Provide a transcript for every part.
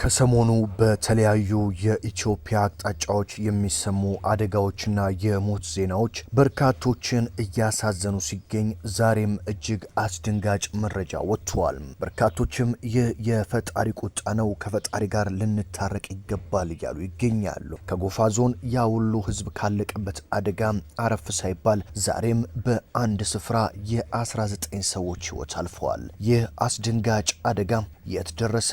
ከሰሞኑ በተለያዩ የኢትዮጵያ አቅጣጫዎች የሚሰሙ አደጋዎችና የሞት ዜናዎች በርካቶችን እያሳዘኑ ሲገኝ ዛሬም እጅግ አስደንጋጭ መረጃ ወጥቷል። በርካቶችም ይህ የፈጣሪ ቁጣ ነው፣ ከፈጣሪ ጋር ልንታረቅ ይገባል እያሉ ይገኛሉ። ከጎፋ ዞን ያ ሁሉ ሕዝብ ካለቀበት አደጋ አረፍ ሳይባል ዛሬም በአንድ ስፍራ የ19 ሰዎች ሕይወት አልፈዋል። ይህ አስደንጋጭ አደጋ የት ደረሰ?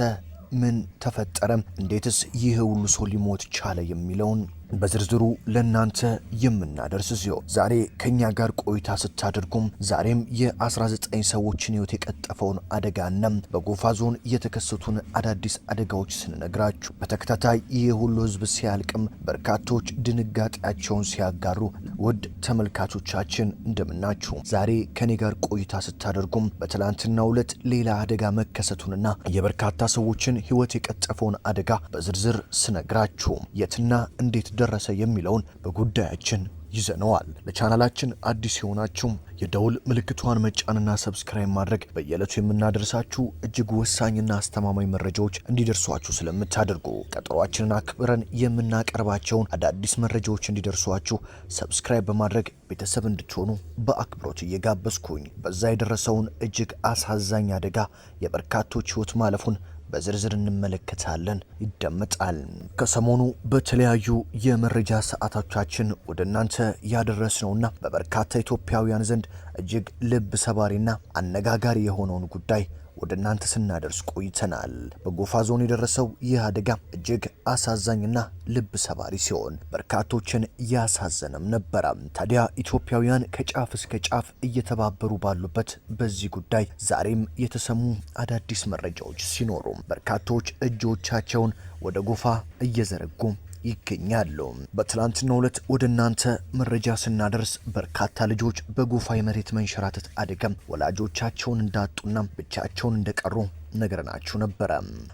ምን ተፈጠረ? እንዴትስ ይህ ሁሉ ሰው ሊሞት ቻለ? የሚለውን በዝርዝሩ ለናንተ የምናደርስ ሲሆን ዛሬ ከኛ ጋር ቆይታ ስታደርጉም ዛሬም የ19 ሰዎችን ሕይወት የቀጠፈውን አደጋና በጎፋ ዞን የተከሰቱን አዳዲስ አደጋዎች ስንነግራችሁ በተከታታይ ይህ ሁሉ ሕዝብ ሲያልቅም በርካቶች ድንጋጤያቸውን ሲያጋሩ ውድ ተመልካቾቻችን እንደምናችሁ። ዛሬ ከኔ ጋር ቆይታ ስታደርጉም በትላንትናው ዕለት ሌላ አደጋ መከሰቱንና የበርካታ ሰዎችን ሕይወት የቀጠፈውን አደጋ በዝርዝር ስነግራችሁ የትና እንዴት ደረሰ የሚለውን በጉዳያችን ይዘነዋል። ለቻናላችን አዲስ የሆናችሁ የደውል ምልክቷን መጫንና ሰብስክራይብ ማድረግ በየዕለቱ የምናደርሳችሁ እጅግ ወሳኝና አስተማማኝ መረጃዎች እንዲደርሷችሁ ስለምታደርጉ ቀጠሯችንን አክብረን የምናቀርባቸውን አዳዲስ መረጃዎች እንዲደርሷችሁ ሰብስክራይብ በማድረግ ቤተሰብ እንድትሆኑ በአክብሮት እየጋበዝኩኝ በዛ የደረሰውን እጅግ አሳዛኝ አደጋ የበርካቶች ሕይወት ማለፉን በዝርዝር እንመለከታለን። ይደመጣል። ከሰሞኑ በተለያዩ የመረጃ ሰዓቶቻችን ወደ እናንተ ያደረስነውና በበርካታ ኢትዮጵያውያን ዘንድ እጅግ ልብ ሰባሪና አነጋጋሪ የሆነውን ጉዳይ ወደ እናንተ ስናደርስ ቆይተናል። በጎፋ ዞን የደረሰው ይህ አደጋ እጅግ አሳዛኝና ልብ ሰባሪ ሲሆን በርካቶችን ያሳዘነም ነበረ። ታዲያ ኢትዮጵያውያን ከጫፍ እስከ ጫፍ እየተባበሩ ባሉበት በዚህ ጉዳይ ዛሬም የተሰሙ አዳዲስ መረጃዎች ሲኖሩ በርካቶች እጆቻቸውን ወደ ጎፋ እየዘረጉ ይገኛሉ። በትላንትናው ዕለት ወደ እናንተ መረጃ ስናደርስ በርካታ ልጆች በጎፋ የመሬት መንሸራተት አደጋ ወላጆቻቸውን እንዳጡና ብቻቸውን እንደቀሩ ነገርናችሁ ነበረ።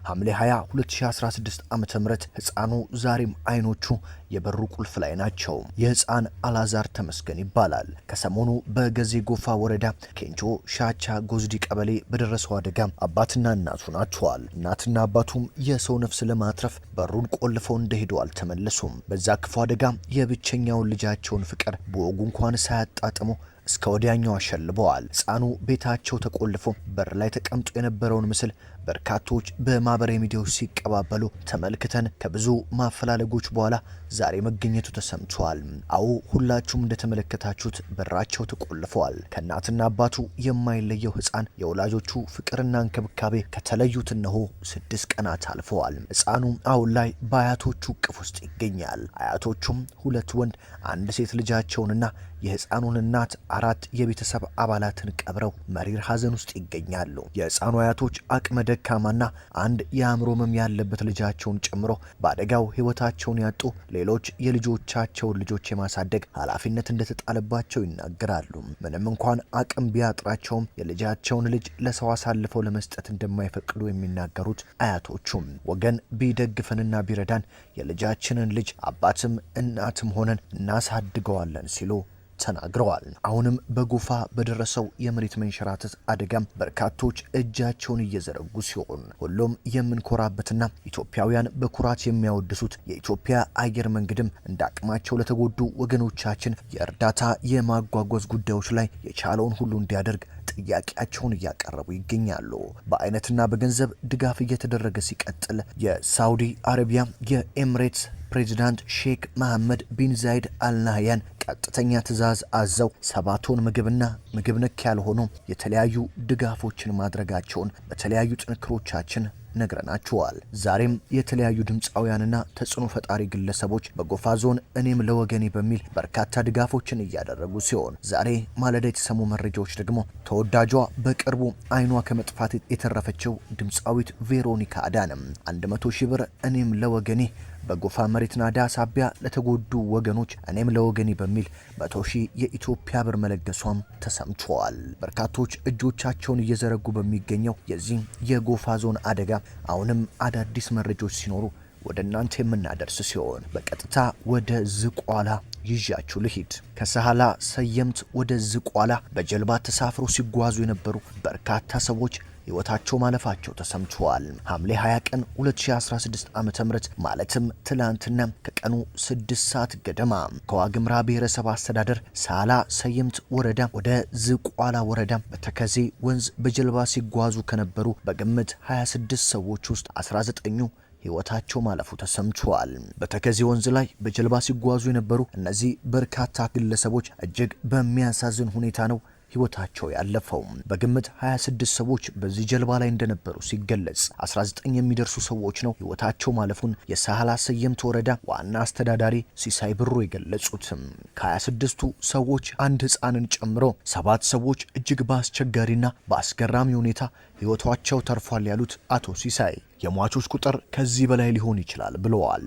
ሐምሌ 20 2016 ዓመተ ምህረት ህፃኑ ዛሬም አይኖቹ የበሩ ቁልፍ ላይ ናቸው። የህፃን አላዛር ተመስገን ይባላል። ከሰሞኑ በገዜ ጎፋ ወረዳ ኬንቾ ሻቻ ጎዝዲ ቀበሌ በደረሰው አደጋ አባትና እናቱ ናቸዋል። እናትና አባቱም የሰው ነፍስ ለማትረፍ በሩን ቆልፈው እንደሄዱ አልተመለሱም። በዛ ክፉ አደጋ የብቸኛውን ልጃቸውን ፍቅር በወጉ እንኳን ሳያጣጥሙ እስከ ወዲያኛው አሸልበዋል። ህፃኑ ቤታቸው ተቆልፎ በር ላይ ተቀምጦ የነበረውን ምስል በርካቶች በማህበራዊ ሚዲያዎች ሲቀባበሉ ተመልክተን ከብዙ ማፈላለጎች በኋላ ዛሬ መገኘቱ ተሰምቷል። አዎ ሁላችሁም እንደተመለከታችሁት በራቸው ተቆልፈዋል። ከእናትና አባቱ የማይለየው ህፃን የወላጆቹ ፍቅርና እንክብካቤ ከተለዩት እነሆ 6 ቀናት አልፈዋል። ህፃኑ አሁን ላይ በአያቶቹ እቅፍ ውስጥ ይገኛል። አያቶቹም 2 ወንድ 1 ሴት ልጃቸውንና የህፃኑን እናት 4 የቤተሰብ አባላትን ቀብረው መሪር ሐዘን ውስጥ ይገኛሉ። የህፃኑ አያቶች አቅመ ደካማና አንድ የአእምሮ ህመም ያለበት ልጃቸውን ጨምሮ በአደጋው ህይወታቸውን ያጡ ሌሎች የልጆቻቸውን ልጆች የማሳደግ ኃላፊነት እንደተጣለባቸው ይናገራሉ። ምንም እንኳን አቅም ቢያጥራቸውም የልጃቸውን ልጅ ለሰው አሳልፈው ለመስጠት እንደማይፈቅዱ የሚናገሩት አያቶቹም ወገን ቢደግፈንና ቢረዳን የልጃችንን ልጅ አባትም እናትም ሆነን እናሳድገዋለን ሲሉ ተናግረዋል። አሁንም በጎፋ በደረሰው የመሬት መንሸራተት አደጋም በርካቶች እጃቸውን እየዘረጉ ሲሆን ሁሉም የምንኮራበትና ኢትዮጵያውያን በኩራት የሚያወድሱት የኢትዮጵያ አየር መንገድም እንዳቅማቸው ለተጎዱ ወገኖቻችን የእርዳታ የማጓጓዝ ጉዳዮች ላይ የቻለውን ሁሉ እንዲያደርግ ጥያቄያቸውን እያቀረቡ ይገኛሉ። በአይነትና በገንዘብ ድጋፍ እየተደረገ ሲቀጥል የሳውዲ አረቢያ የኤምሬትስ ፕሬዚዳንት ሼክ መሐመድ ቢን ዛይድ አልናህያን ቀጥተኛ ትዕዛዝ አዘው 7 ቶን ምግብና ምግብ ነክ ያልሆኑ የተለያዩ ድጋፎችን ማድረጋቸውን በተለያዩ ጥንክሮቻችን ነግረናችኋል። ዛሬም የተለያዩ ድምፃውያንና ተጽዕኖ ፈጣሪ ግለሰቦች በጎፋ ዞን እኔም ለወገኔ በሚል በርካታ ድጋፎችን እያደረጉ ሲሆን ዛሬ ማለዳ የተሰሙ መረጃዎች ደግሞ ተወዳጇ በቅርቡ አይኗ ከመጥፋት የተረፈችው ድምፃዊት ቬሮኒካ አዳነም 100 ሺህ ብር እኔም ለወገኔ በጎፋ መሬት ናዳ ሳቢያ ለተጎዱ ወገኖች እኔም ለወገኔ በሚል 100 ሺህ የኢትዮጵያ ብር መለገሷም ተሰምቷል። በርካቶች እጆቻቸውን እየዘረጉ በሚገኘው የዚህ የጎፋ ዞን አደጋ አሁንም አዳዲስ መረጃዎች ሲኖሩ ወደ እናንተ የምናደርስ ሲሆን በቀጥታ ወደ ዝቋላ ይዣችሁ ልሂድ። ከሳህላ ሰየምት ወደ ዝቋላ በጀልባ ተሳፍሮ ሲጓዙ የነበሩ በርካታ ሰዎች ህይወታቸው ማለፋቸው ተሰምቷል። ሐምሌ 20 ቀን 2016 ዓ.ም ማለትም ትላንትና ከቀኑ 6 ሰዓት ገደማ ከዋግምራ ብሔረሰብ አስተዳደር ሳህላ ሰየምት ወረዳ ወደ ዝቋላ ወረዳ በተከዜ ወንዝ በጀልባ ሲጓዙ ከነበሩ በግምት 26 ሰዎች ውስጥ 19ኙ ህይወታቸው ማለፉ ተሰምቷል። በተከዜ ወንዝ ላይ በጀልባ ሲጓዙ የነበሩ እነዚህ በርካታ ግለሰቦች እጅግ በሚያሳዝን ሁኔታ ነው ህይወታቸው ያለፈው። በግምት 26 ሰዎች በዚህ ጀልባ ላይ እንደነበሩ ሲገለጽ 19 የሚደርሱ ሰዎች ነው ህይወታቸው ማለፉን የሳህላ ሰየምት ወረዳ ዋና አስተዳዳሪ ሲሳይ ብሩ የገለጹት። ከ26ቱ ሰዎች አንድ ህፃንን ጨምሮ 7 ሰዎች እጅግ በአስቸጋሪና በአስገራሚ ሁኔታ ህይወታቸው ተርፏል ያሉት አቶ ሲሳይ የሟቾች ቁጥር ከዚህ በላይ ሊሆን ይችላል ብለዋል።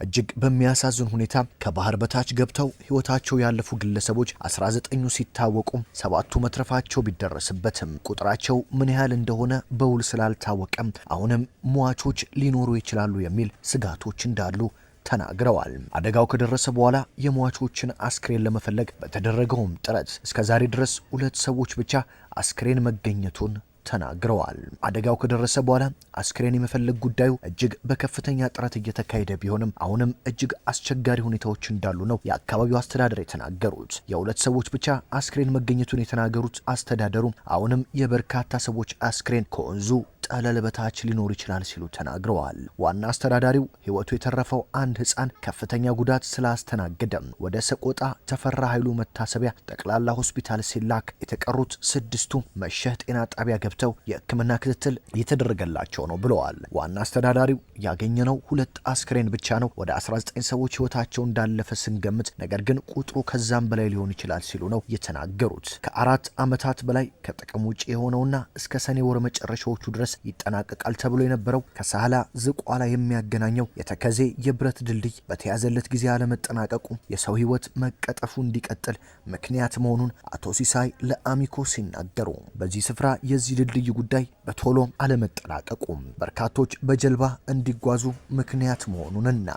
እጅግ በሚያሳዝን ሁኔታ ከባህር በታች ገብተው ህይወታቸው ያለፉ ግለሰቦች 19ኙ ሲታወቁ 7ቱ መትረፋቸው ቢደረስበትም ቁጥራቸው ምን ያህል እንደሆነ በውል ስላልታወቀም አሁንም ሟቾች ሊኖሩ ይችላሉ የሚል ስጋቶች እንዳሉ ተናግረዋል። አደጋው ከደረሰ በኋላ የሟቾችን አስክሬን ለመፈለግ በተደረገውም ጥረት እስከዛሬ ድረስ 2 ሰዎች ብቻ አስክሬን መገኘቱን ተናግረዋል። አደጋው ከደረሰ በኋላ አስክሬን የመፈለግ ጉዳዩ እጅግ በከፍተኛ ጥረት እየተካሄደ ቢሆንም አሁንም እጅግ አስቸጋሪ ሁኔታዎች እንዳሉ ነው የአካባቢው አስተዳደር የተናገሩት። የ2 ሰዎች ብቻ አስክሬን መገኘቱን የተናገሩት አስተዳደሩ አሁንም የበርካታ ሰዎች አስክሬን ከወንዙ ጠለል በታች ሊኖር ይችላል ሲሉ ተናግረዋል። ዋና አስተዳዳሪው ህይወቱ የተረፈው አንድ ህፃን ከፍተኛ ጉዳት ስላስተናገደም ወደ ሰቆጣ ተፈራ ኃይሉ መታሰቢያ ጠቅላላ ሆስፒታል ሲላክ የተቀሩት 6ቱ መሸህ ጤና ጣቢያ ገብተው የህክምና ክትትል እየተደረገላቸው ነው ብለዋል። ዋና አስተዳዳሪው ያገኘነው 2 አስክሬን ብቻ ነው፣ ወደ 19 ሰዎች ህይወታቸው እንዳለፈ ስንገምት፣ ነገር ግን ቁጥሩ ከዛም በላይ ሊሆን ይችላል ሲሉ ነው የተናገሩት። ከ4 ዓመታት በላይ ከጥቅም ውጪ የሆነውና እስከ ሰኔ ወር መጨረሻዎቹ ድረስ ይጠናቀቃል ተብሎ የነበረው ከሳህላ ዝቋላ የሚያገናኘው የተከዜ የብረት ድልድይ በተያዘለት ጊዜ አለመጠናቀቁ የሰው ህይወት መቀጠፉ እንዲቀጥል ምክንያት መሆኑን አቶ ሲሳይ ለአሚኮ ሲናገሩ፣ በዚህ ስፍራ የዚህ ድልድይ ጉዳይ በቶሎ አለመጠናቀቁ በርካቶች በጀልባ እንዲጓዙ ምክንያት መሆኑንና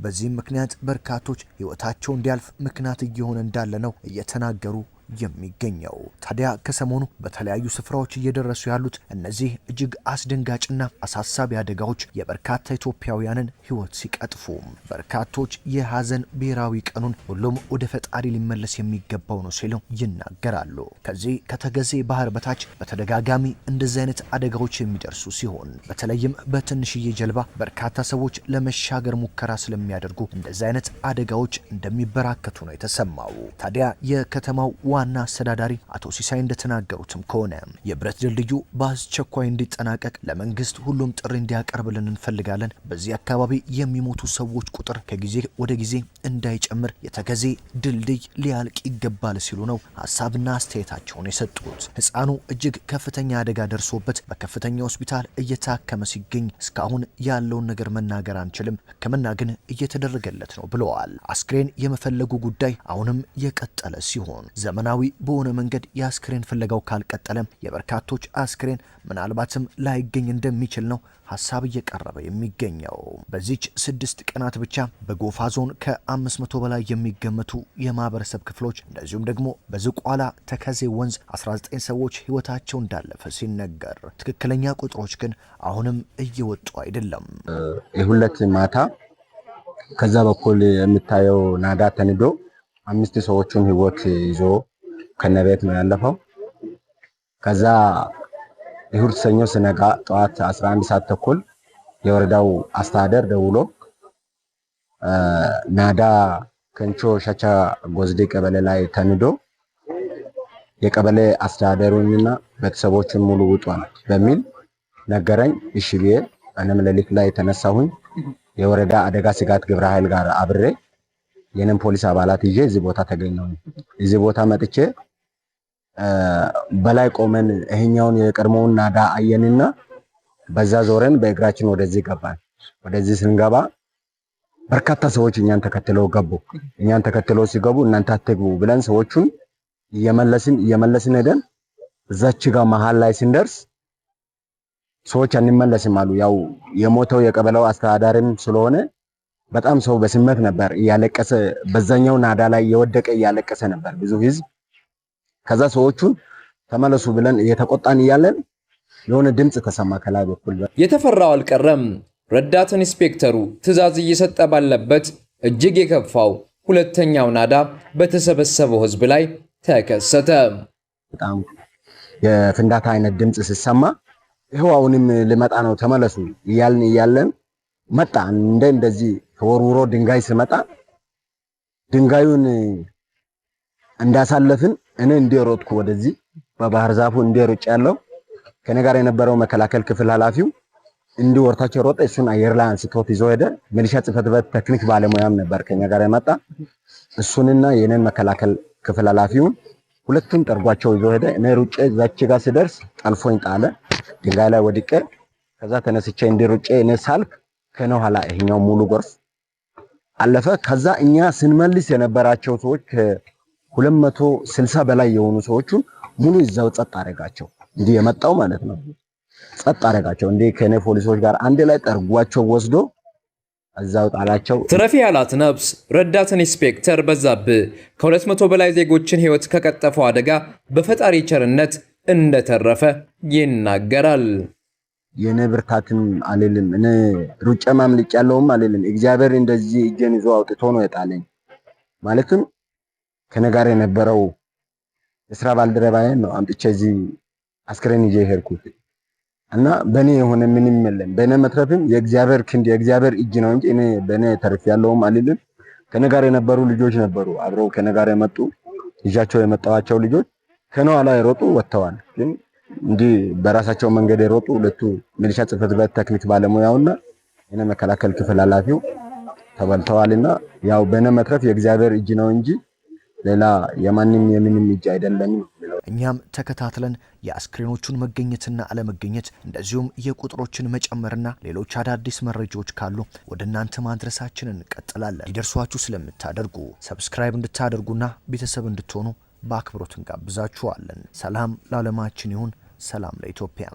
በዚህም ምክንያት በርካቶች ህይወታቸው እንዲያልፍ ምክንያት እየሆነ እንዳለ ነው እየተናገሩ የሚገኘው። ታዲያ ከሰሞኑ በተለያዩ ስፍራዎች እየደረሱ ያሉት እነዚህ እጅግ አስደንጋጭና አሳሳቢ አደጋዎች የበርካታ ኢትዮጵያውያንን ህይወት ሲቀጥፉ በርካቶች የሐዘን ብሔራዊ ቀኑን ሁሉም ወደ ፈጣሪ ሊመለስ የሚገባው ነው ሲሉ ይናገራሉ። ከዚህ ከተገዜ ባህር በታች በተደጋጋሚ እንደዚህ አይነት አደጋዎች የሚደርሱ ሲሆን በተለይም በትንሽዬ ጀልባ በርካታ ሰዎች ለመሻገር ሙከራ ስለሚያደርጉ እንደዚህ አይነት አደጋዎች እንደሚበራከቱ ነው የተሰማው። ታዲያ የከተማው ዋና አስተዳዳሪ አቶ ሲሳይ እንደተናገሩትም ከሆነ የብረት ድልድዩ በአስቸኳይ እንዲጠናቀቅ ለመንግስት ሁሉም ጥሪ እንዲያቀርብልን እንፈልጋለን። በዚህ አካባቢ የሚሞቱ ሰዎች ቁጥር ከጊዜ ወደ ጊዜ እንዳይጨምር የተከዜ ድልድይ ሊያልቅ ይገባል ሲሉ ነው ሀሳብና አስተያየታቸውን የሰጡት። ህፃኑ እጅግ ከፍተኛ አደጋ ደርሶበት በከፍተኛ ሆስፒታል እየታከመ ሲገኝ እስካሁን ያለውን ነገር መናገር አንችልም፣ ህክምና ግን እየተደረገለት ነው ብለዋል። አስክሬን የመፈለጉ ጉዳይ አሁንም የቀጠለ ሲሆን ዘመናዊ በሆነ መንገድ የአስክሬን ፍለጋው ካልቀጠለም የበርካቶች አስክሬን ምናልባትም ላይገኝ እንደሚችል ነው ሐሳብ እየቀረበ የሚገኘው። በዚች 6 ቀናት ብቻ በጎፋ ዞን ከ500 በላይ የሚገመቱ የማህበረሰብ ክፍሎች እንደዚሁም ደግሞ በዝቋላ ተከዜ ወንዝ 19 ሰዎች ህይወታቸው እንዳለፈ ሲነገር ትክክለኛ ቁጥሮች ግን አሁንም እየወጡ አይደለም። የሁለት ማታ ከዛ በኩል የምታየው ናዳ ተንዶ 5 ሰዎችን ህይወት ይዞ ከነቤት ነው ያለፈው። ከዛ ይሁድ ሰኞ ስነጋ ጠዋት 11 ሰዓት ተኩል የወረዳው አስተዳደር ደውሎ ናዳ ከንቾ ሻቻ ጎዝዴ ቀበሌ ላይ ተንዶ የቀበሌ አስተዳደሩንና ቤተሰቦችን ሙሉ ውጧል በሚል ነገረኝ። እሺ ብዬ እኔም ሌሊት ላይ ተነሳሁኝ። የወረዳ አደጋ ስጋት ግብረ ኃይል ጋር አብሬ የነን ፖሊስ አባላት ይዤ እዚህ ቦታ ተገኘሁ። እዚህ ቦታ መጥቼ በላይ ቆመን ይሄኛውን የቀድሞውን ናዳ አየንና በዛ ዞረን በእግራችን ወደዚህ ገባን። ወደዚህ ስንገባ በርካታ ሰዎች እኛን ተከትለው ገቡ። እኛን ተከትለው ሲገቡ እናንተ አትግቡ ብለን ሰዎቹን እየመለስን ሄደን እዛች ጋር መሃል ላይ ስንደርስ ሰዎች አንመለስም አሉ። ያው የሞተው የቀበሌው አስተዳዳሪም ስለሆነ በጣም ሰው በስሜት ነበር እያለቀሰ፣ በዛኛው ናዳ ላይ የወደቀ እያለቀሰ ነበር ብዙ ህዝብ። ከዛ ሰዎቹን ተመለሱ ብለን እየተቆጣን እያለን የሆነ ድምጽ ተሰማ ከላይ በኩል። የተፈራው አልቀረም። ረዳት ኢንስፔክተሩ ትዕዛዝ እየሰጠ ባለበት እጅግ የከፋው ሁለተኛው ናዳ በተሰበሰበው ህዝብ ላይ ተከሰተ። በጣም የፍንዳታ አይነት ድምጽ ሲሰማ ይሄው አሁንም ልመጣ ነው ተመለሱ እያለን መጣ። እንደዚህ ተወርውሮ ድንጋይ ሲመጣ ድንጋዩን እንዳሳለፍን እኔ እንደሮጥኩ ወደዚህ በባህር ዛፉ እንደሮጭ ያለው ከኔ ጋር የነበረው መከላከል ክፍል ኃላፊው እንዲወርታቸው ሮጠ። እሱን አየር ላይ አንስቶት ይዞ ሄደ። ሚሊሻ ጽሕፈት ቤት ቴክኒክ ባለሙያም ነበር ከኛ ጋር የመጣ። እሱንና የኔን መከላከል ክፍል ኃላፊውን ሁለቱም ጠርጓቸው ይዞ ሄደ። እኔ ሩጬ ዛች ጋር ስደርስ ጠልፎኝ ጣለ። ድንጋይ ላይ ወድቄ ከዛ ተነስቼ እንዲሩጬ እኔ ሳልክ ከነ ኋላ ይሄኛው ሙሉ ጎርፍ አለፈ። ከዛ እኛ ስንመልስ የነበራቸው ሰዎች ከ260 በላይ የሆኑ ሰዎችን ሙሉ ይዛው ጸጥ አደረጋቸው። እንዲህ የመጣው ማለት ነው ጸጥ አደረጋቸው። እንዲህ ከኔ ፖሊሶች ጋር አንድ ላይ ጠርጓቸው ወስዶ እዛው ጣላቸው። ትረፊ ያላት ነፍስ ረዳት ኢንስፔክተር በዛብህ ከ200 በላይ ዜጎችን ህይወት ከቀጠፈው አደጋ በፈጣሪ ቸርነት እንደተረፈ ይናገራል። የኔ ብርታትም አልልም፣ እኔ ሩጬ ማምልጭ ያለውም አልልም። እግዚአብሔር እንደዚህ እጄን ይዞ አውጥቶ ነው የጣለኝ። ማለትም ከኔ ጋር የነበረው የስራ ባልደረባዬ ነው አምጥቼ እዚህ አስክሬን ይዤ ሄድኩት እና በኔ የሆነ ምንም የለም። በኔ መትረፍም የእግዚአብሔር ክንድ የእግዚአብሔር እጅ ነው እንጂ እኔ በኔ ተርፍ ያለውም አልልም። ከኔ ጋር የነበሩ ልጆች ነበሩ፣ አብረው ከኔ ጋር የመጡ ይዣቸው የመጣዋቸው ልጆች ከነኋላ የሮጡ ወጥተዋል። ግን እንዲህ በራሳቸው መንገድ የሮጡ ሁለቱ ሚሊሻ ጽሕፈት ቤት ቴክኒክ ባለሙያውና የኔ መከላከል ክፍል ኃላፊው ተበልተዋልና ያው በኔ መትረፍ የእግዚአብሔር እጅ ነው እንጂ ሌላ የማንም የምንም እጅ አይደለም። እኛም ተከታትለን የአስክሬኖቹን መገኘትና አለመገኘት እንደዚሁም የቁጥሮችን መጨመርና ሌሎች አዳዲስ መረጃዎች ካሉ ወደ እናንተ ማድረሳችንን እንቀጥላለን። ሊደርሷችሁ ስለምታደርጉ ሰብስክራይብ እንድታደርጉና ቤተሰብ እንድትሆኑ በአክብሮት እንጋብዛችኋለን። ሰላም ለዓለማችን ይሁን። ሰላም ለኢትዮጵያ።